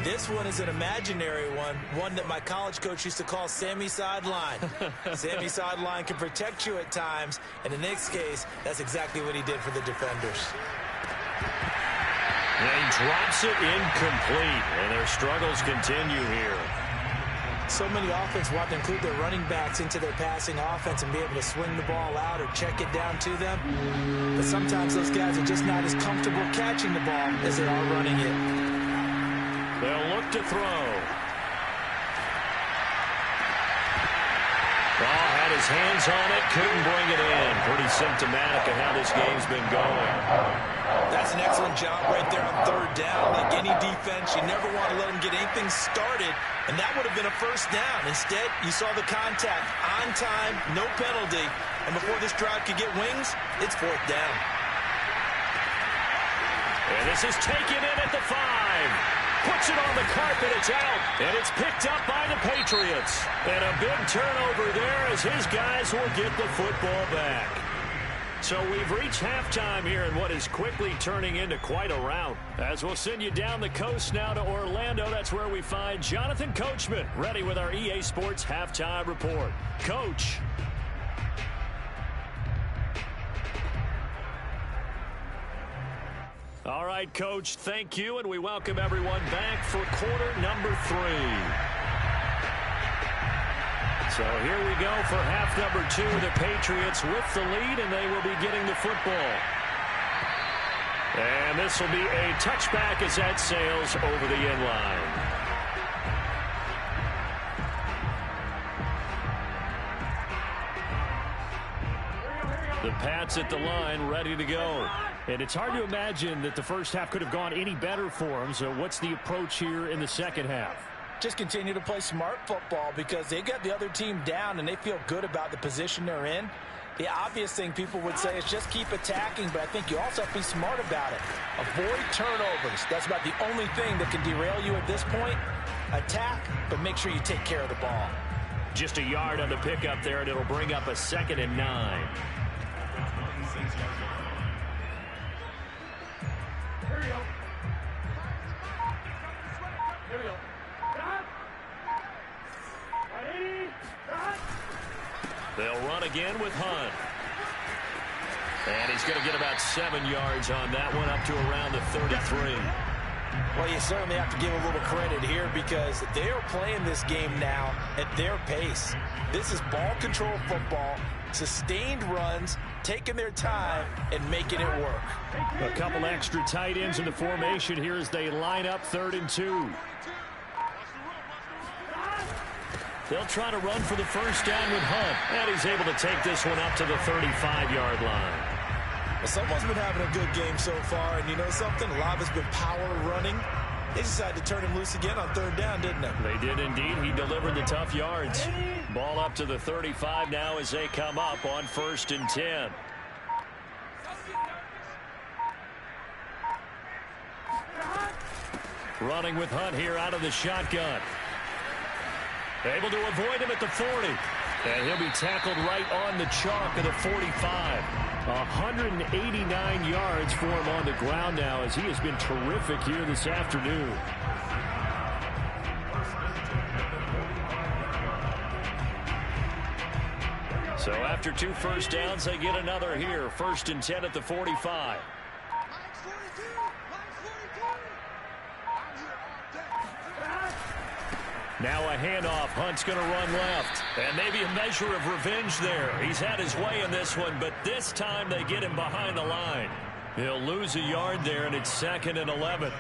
This one is an imaginary one that my college coach used to call Sammy Sideline. Sammy Sideline can protect you at times, and in this case, that's exactly what he did for the defenders. And he drops it incomplete, and their struggles continue here. So many offenses want to include their running backs into their passing offense and be able to swing the ball out or check it down to them. But sometimes those guys are just not as comfortable catching the ball as they are running it. They'll look to throw. Ball had his hands on it, couldn't bring it in. Pretty symptomatic of how this game's been going. That's an excellent job right there on third down. Like any defense, you never want to let them get anything started, and that would have been a first down. Instead, you saw the contact on time, no penalty, and before this drive could get wings, it's fourth down. And this is taken in at the 5. Puts it on the carpet, it's out, and it's picked up by the Patriots. And a big turnover there as his guys will get the football back. So we've reached halftime here in what is quickly turning into quite a rout. As we'll send you down the coast now to Orlando, that's where we find Jonathan Coachman, ready with our EA Sports Halftime Report. Coach. All right, Coach, thank you, and we welcome everyone back for quarter number 3. So here we go for half number 2. The Patriots with the lead, and they will be getting the football. And this will be a touchback as that sails over the end line. The Pats at the line, ready to go. And it's hard to imagine that the first half could have gone any better for them. So what's the approach here in the second half? Just continue to play smart football because they got the other team down and they feel good about the position they're in. The obvious thing people would say is just keep attacking, but I think you also have to be smart about it. Avoid turnovers. That's about the only thing that can derail you at this point. Attack, but make sure you take care of the ball. Just a yard on the pickup there, and it'll bring up a 2nd and 9. They'll run again with Hunt. And he's going to get about 7 yards on that one, up to around the 33. Well, you certainly have to give a little credit here because they are playing this game now at their pace. This is ball control football, sustained runs, taking their time, and making it work. A couple extra tight ends in the formation here as they line up 3rd and 2. They'll try to run for the first down with Hunt. And he's able to take this one up to the 35-yard line. Well, someone's been having a good game so far, and you know something? A lot has been power running. They decided to turn him loose again on 3rd down, didn't they? They did indeed. He delivered the tough yards. Ball up to the 35 now as they come up on 1st and 10. Running with Hunt here out of the shotgun. Able to avoid him at the 40. And he'll be tackled right on the chalk of the 45. 189 yards for him on the ground now as he has been terrific here this afternoon. So after 2 first downs, they get another here. 1st and 10 at the 45. Now a handoff. Hunt's going to run left. And maybe a measure of revenge there. He's had his way in this one, but this time they get him behind the line. He'll lose a yard there, and it's 2nd and 11.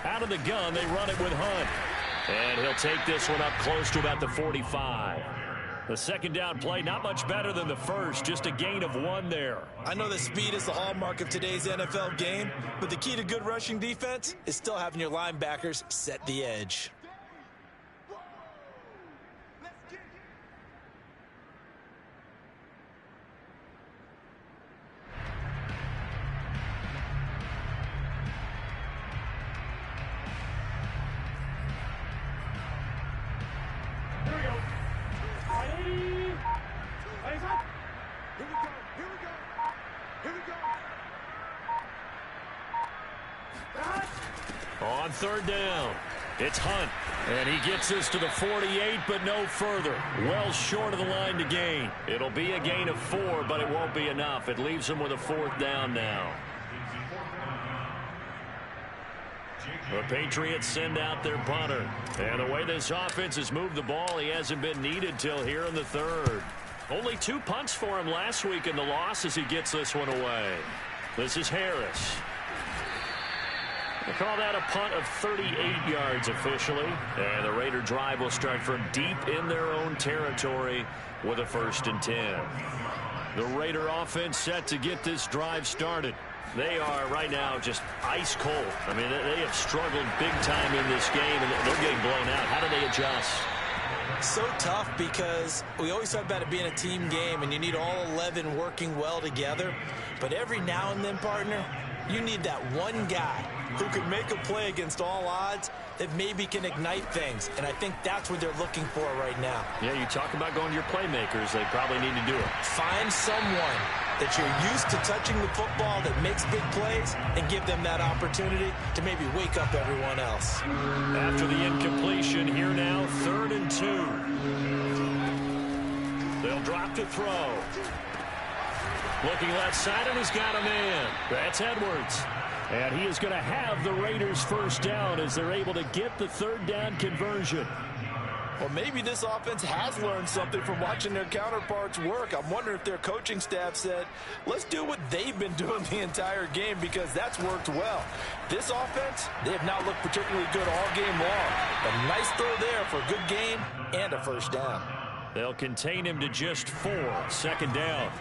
Out of the gun, they run it with Hunt. And he'll take this one up close to about the 45. The 2nd down play, not much better than the first, just a gain of 1 there. I know that speed is the hallmark of today's NFL game, but the key to good rushing defense is still having your linebackers set the edge. On third down, it's Hunt. And he gets us to the 48, but no further. Well short of the line to gain. It'll be a gain of 4, but it won't be enough. It leaves him with a 4th down now. The Patriots send out their punter. And the way this offense has moved the ball, he hasn't been needed till here in the 3rd. Only 2 punts for him last week in the loss as he gets this one away. This is Harris. They call that a punt of 38 yards officially. And the Raider drive will start from deep in their own territory with a 1st and 10. The Raider offense set to get this drive started. They are right now just ice cold. I mean, they have struggled big time in this game, and they're getting blown out. How do they adjust? So tough because we always talk about it being a team game, and you need all 11 working well together. But every now and then, partner, you need that one guy who could make a play against all odds that maybe can ignite things. And I think that's what they're looking for right now. Yeah, you talk about going to your playmakers. They probably need to do it. Find someone that you're used to touching the football that makes big plays and give them that opportunity to maybe wake up everyone else. After the incompletion, here now, 3rd and 2. They'll drop to throw. Looking left side, and he's got a man. That's Edwards. And he is going to have the Raiders' 1st down as they're able to get the 3rd down conversion. Well, maybe this offense has learned something from watching their counterparts work. I'm wondering if their coaching staff said, let's do what they've been doing the entire game, because that's worked well. This offense, they have not looked particularly good all game long. A nice throw there for a good gain and a 1st down. They'll contain him to just 4. 2nd down.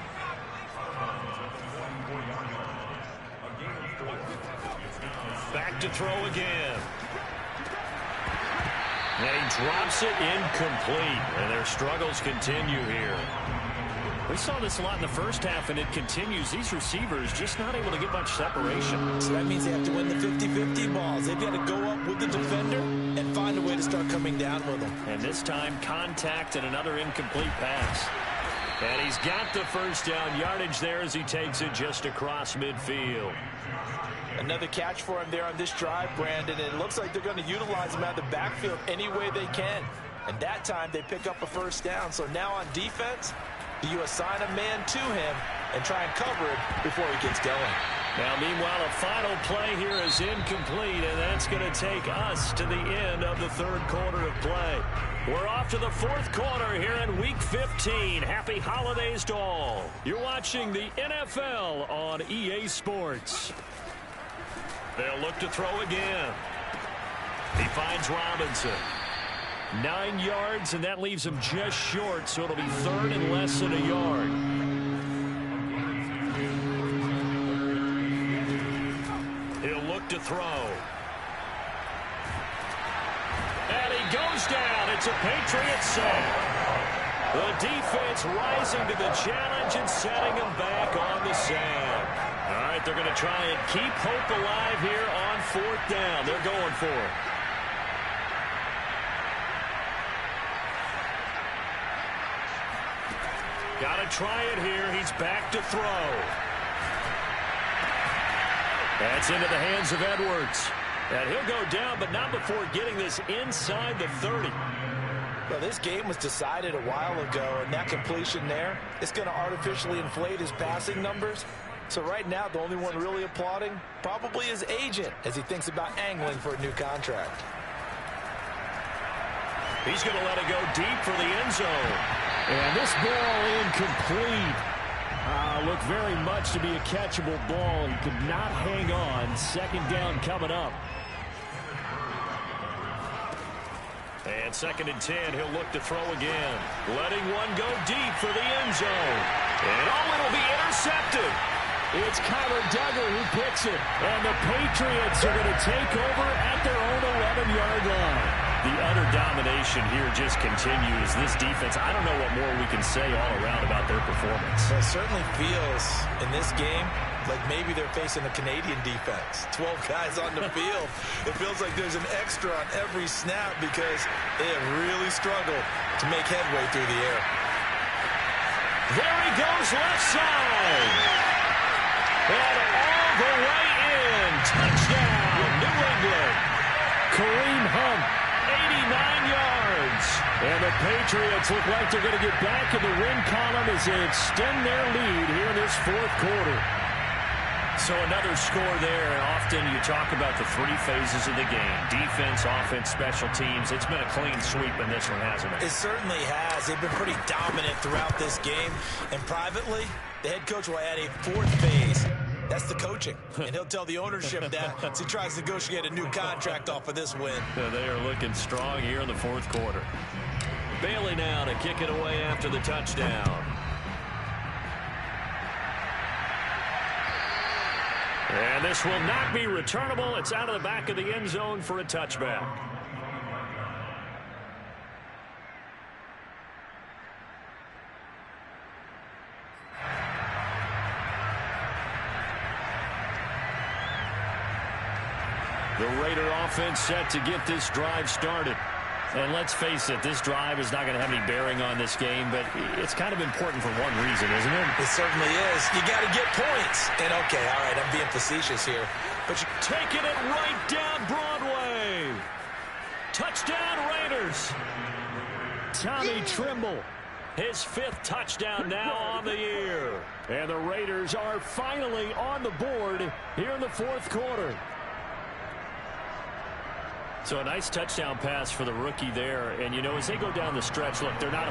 Back to throw again. And he drops it incomplete. And their struggles continue here. We saw this a lot in the first half, and it continues. These receivers just not able to get much separation. So that means they have to win the 50-50 balls. They've got to go up with the defender and find a way to start coming down with them. And this time, contact and another incomplete pass. And he's got the 1st down yardage there as he takes it just across midfield. Another catch for him there on this drive, Brandon. And it looks like they're going to utilize him out of the backfield any way they can. And that time they pick up a 1st down. So now on defense, you assign a man to him and try and cover it before he gets going. Now, meanwhile, a final play here is incomplete, and that's going to take us to the end of the 3rd quarter of play. We're off to the 4th quarter here in Week 15. Happy holidays to all. You're watching the NFL on EA Sports. They'll look to throw again. He finds Robinson. 9 yards, and that leaves him just short, so it'll be 3rd and less than a yard. He'll look to throw. And he goes down. It's a Patriots sack. The defense rising to the challenge and setting him back on the sand. All right, they're going to try and keep hope alive here on 4th down. They're going for it. Got to try it here. He's back to throw. That's into the hands of Edwards. And he'll go down, but not before getting this inside the 30. Well, this game was decided a while ago, and that completion there is going to artificially inflate his passing numbers. So right now, the only one really applauding probably his agent as he thinks about angling for a new contract. He's going to let it go deep for the end zone. And this ball incomplete. Looked very much to be a catchable ball. He could not hang on. 2nd down coming up. And 2nd and 10. He'll look to throw again. Letting one go deep for the end zone. And it'll be intercepted. It's Kyler Duggar who picks it. And the Patriots are going to take over at their own 11-yard line. The utter domination here just continues. This defense, I don't know what more we can say all around about their performance. Well, it certainly feels in this game like maybe they're facing a Canadian defense. 12 guys on the field. It feels like there's an extra on every snap because they have really struggled to make headway through the air. There he goes, left side. And all the way in. Touchdown, New England. Kareem Hunt, 89 yards. And the Patriots look like they're going to get back in the win column as they extend their lead here in this fourth quarter. So another score there, and often you talk about the three phases of the game. Defense, offense, special teams. It's been a clean sweep in this one, hasn't it? It certainly has. They've been pretty dominant throughout this game. And privately, the head coach will add a fourth phase. That's the coaching. And he'll tell the ownership that as he tries to negotiate a new contract off of this win. They are looking strong here in the fourth quarter. Bailey now to kick it away after the touchdown. And this will not be returnable. It's out of the back of the end zone for a touchback. The Raider offense set to get this drive started. And let's face it, this drive is not going to have any bearing on this game, but it's kind of important for one reason, isn't it? It certainly is. You got to get points. And, okay, all right, I'm being facetious here. But you're taking it right down Broadway. Touchdown, Raiders. Tommy Tremble, his fifth touchdown now on the year. And the Raiders are finally on the board here in the fourth quarter. So a nice touchdown pass for the rookie there. And, you know, as they go down the stretch, look, they're not a